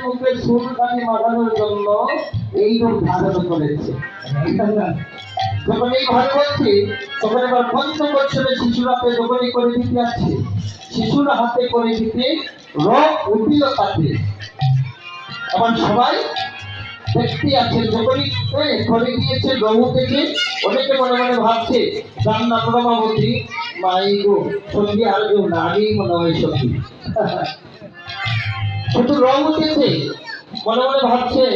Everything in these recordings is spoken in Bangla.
মুখে চুলকানি মাখানোর জন্য এই রূপ ধারণ করেছে। যখন এই ঘরে বলছি তখন এবার পঞ্চবৎসরের শিশুরাতে যখনই করে দিতে যাচ্ছে, শিশুরা হাতে করে দিতে রোগ উঠিল তাতে। আবার সবাই দেখতে আছে যখনই করে দিয়েছে রঘু থেকে, অনেকে মনে মনে ভাবছে যার নাম রমাবতী মাই গো, সত্যি আর কেউ না, আগেই মনে হয় সত্যি। শুধু রং উঠেছে, মনে মনে ভাবছে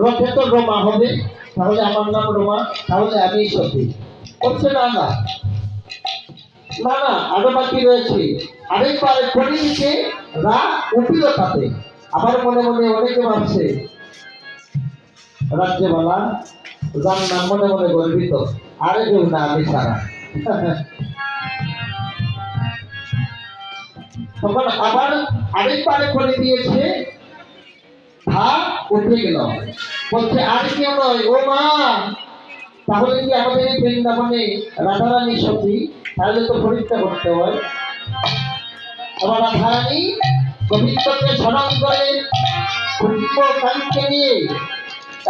রথে তো রমা হবে, তাহলে আমার নাম রমা, তাহলে আমি সত্যি করছে। না না না না, আরো বাকি রয়েছে। আরেকবার করে দিতে রা উঠিল তাতে। আবার মনে মনে অনেকে ভাবছে রাজ্যবালা, যার নাম মনে মনে গর্বিত, আরে কেউ না আমি সারা। তখন আবার আরেকবার করে দিয়েছে, হা উঠে গেল, বলছে আর কেউ নয় ও মা, তাহলে কি আমাদের এই বৃন্দাবনে রাধারানী সতী, তাহলে তো পরীক্ষা করতে হয়। আবার রাধারানী গোবিন্দকে স্মরণ করে কুম্ভ কালীকে নিয়ে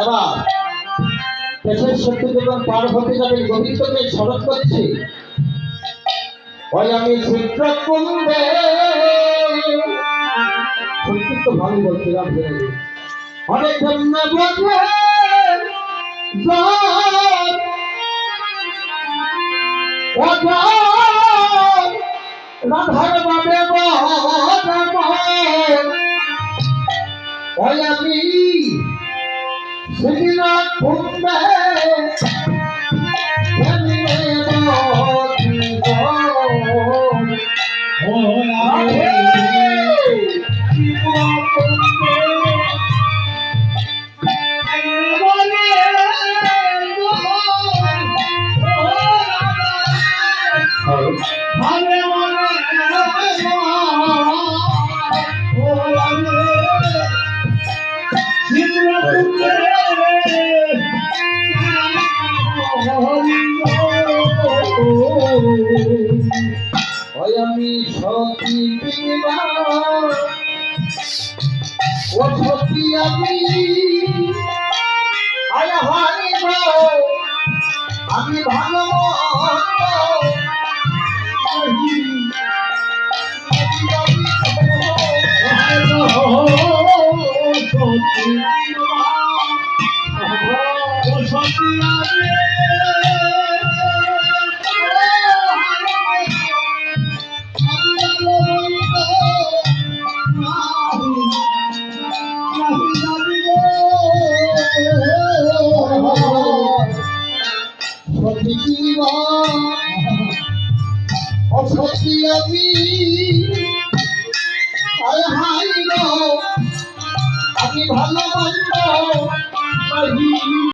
এবার দেশের শত্রু যখন পার হতে যাবে গোবিন্দকে স্মরণ করছে, ওই আমি শীঘ্র কুম্ভে, সংক্ষিপ্ত ভালো বলছিলাম, অনেক জন্য বলবে রাধার বাবে ওই আমি সেদিন কুম্ভে আমি সতী ও সতী আমি আমি ভালো অসতী আমি আমি ভালো মন্দ